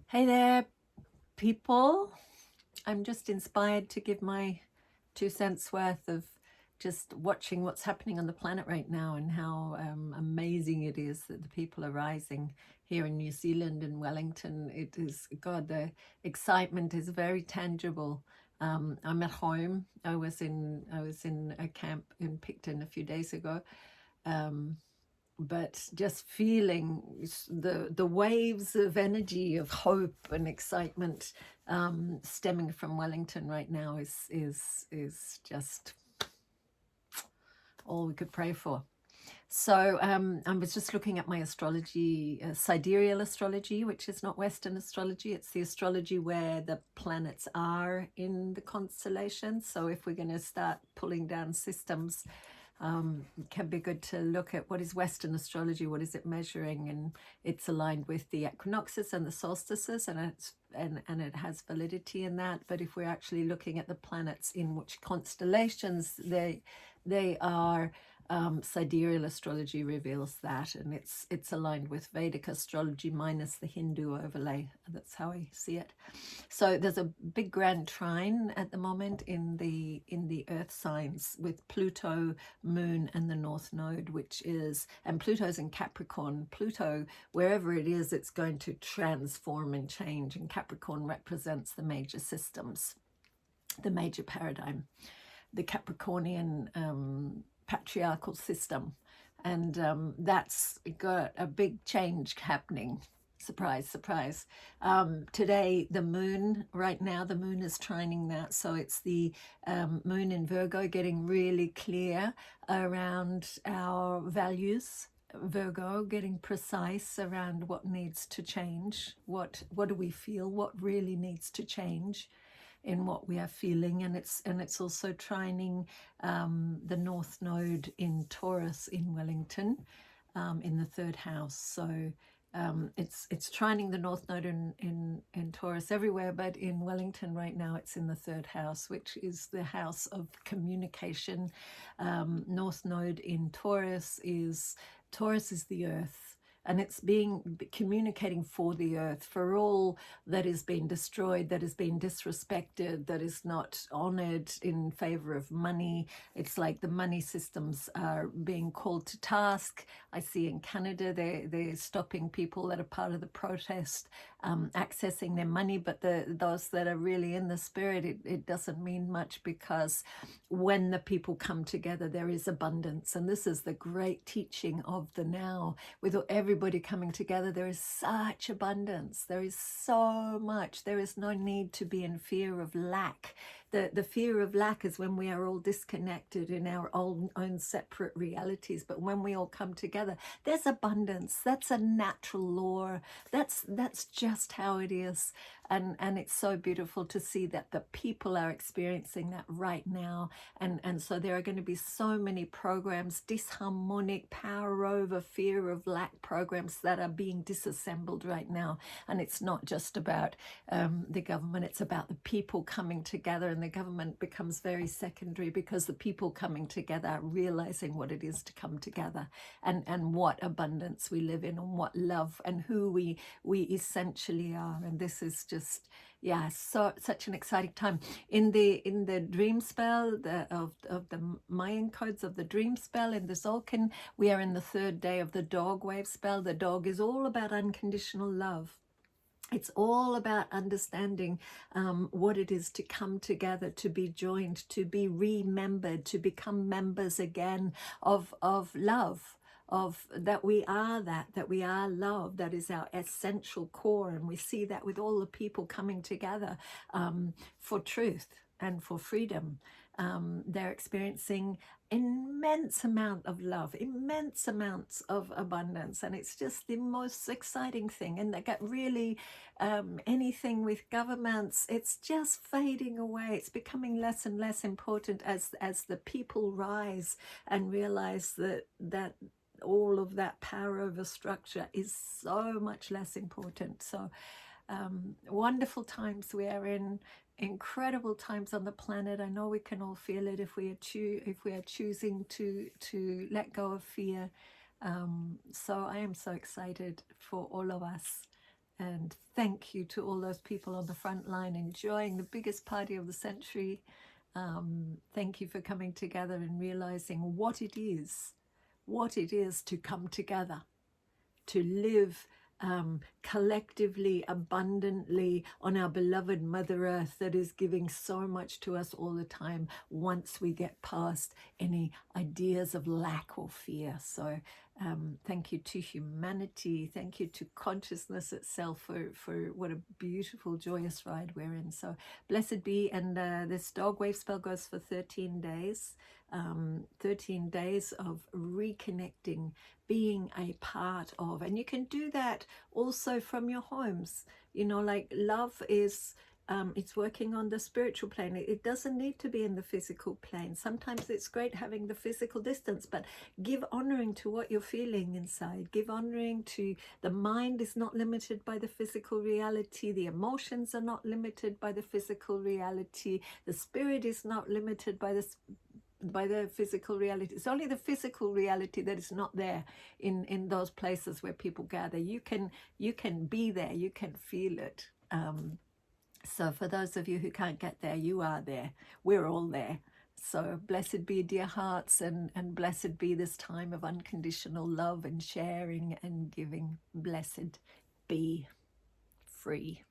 Hey there, people. I'm just inspired to give my 2 cents worth of just watching what's happening on the planet right now and how amazing it is that the people are rising here in New Zealand and Wellington. It is, God, the excitement is very tangible. I'm at home. I was in a camp in Picton a few days ago. Um, but just feeling the waves of energy of hope and excitement stemming from Wellington right now is just all we could pray for. So I was just looking at my astrology, sidereal astrology, which is not Western astrology. It's the astrology where the planets are in the constellations. So if we're going to start pulling down systems, it can be good to look at what is Western astrology, what is it measuring, and it's aligned with the equinoxes and the solstices, and it has validity in that. But if we're actually looking at the planets in which constellations they are, sidereal astrology reveals that, and it's aligned with Vedic astrology minus the Hindu overlay. That's how I see it. So there's a big grand trine at the moment in the Earth signs with Pluto, Moon, and the North Node, and Pluto's in Capricorn. Pluto, wherever it is, it's going to transform and change, and Capricorn represents the major systems, the major paradigm, the Capricornian patriarchal system, and that's got a big change happening. Surprise, surprise. Today, right now, the moon is trining that. So it's the moon in Virgo getting really clear around our values. Virgo getting precise around what needs to change. What do we feel? What really needs to change in what we are feeling, and it's also trining the North Node in Taurus in Wellington, in the third house. So it's trining the North Node in Taurus everywhere, but in Wellington right now it's in the third house, which is the house of communication. North Node in Taurus is the earth, and it's communicating for the earth, for all that is being destroyed, that is being disrespected, that is not honored in favor of money. It's like the money systems are being called to task. I see in Canada they're stopping people that are part of the protest accessing their money, but those that are really in the spirit, it doesn't mean much, because when the people come together there is abundance. And this is the great teaching of the now. With everybody coming together, there is such abundance. There is so much. There is no need to be in fear of lack. The fear of lack is when we are all disconnected in our own separate realities. But when we all come together, there's abundance. That's a natural law. That's just how it is. And it's so beautiful to see that the people are experiencing that right now. And so there are going to be so many programs, disharmonic, power over, fear of lack programs that are being disassembled right now. And it's not just about the government, it's about the people coming together, and the government becomes very secondary, because the people coming together are realizing what it is to come together, and what abundance we live in, and what love, and who we essentially are. And this is just, yeah, such an exciting time in the dream spell of the Mayan codes of the dream spell. In the Zolkin, we are in the third day of the dog wave spell. The dog is all about unconditional love. It's all about understanding what it is to come together, to be joined, to be remembered, to become members again of love, of that we are that we are love. That is our essential core. And we see that with all the people coming together for truth and for freedom. They're experiencing immense amount of love, immense amounts of abundance, and it's just the most exciting thing. And they get really anything with governments, it's just fading away. It's becoming less and less important as the people rise and realize that all of that power over structure is so much less important. So wonderful times we are in, incredible times on the planet. I know we can all feel it if we are choosing to let go of fear. So I am so excited for all of us And thank you to all those people on the front line enjoying the biggest party of the century. Thank you for coming together and realizing what it is to come together, to live collectively, abundantly on our beloved Mother Earth that is giving so much to us all the time once we get past any ideas of lack or fear. So thank you to humanity. Thank you to consciousness itself for what a beautiful, joyous ride we're in. So blessed be. And this dog Wavespell goes for 13 days. 13 days of reconnecting, being a part of. And you can do that also from your homes. You know, like love is it's working on the spiritual plane. It doesn't need to be in the physical plane. Sometimes it's great having the physical distance, but give honoring to what you're feeling inside. Give honoring to the mind is not limited by the physical reality. The emotions are not limited by the physical reality. The spirit is not limited by the physical reality. It's only the physical reality that is not there in those places where people gather. You can be there, you can feel it. So for those of you who can't get there, you are there. We're all there. So blessed be, dear hearts, and blessed be this time of unconditional love and sharing and giving. Blessed be. Free.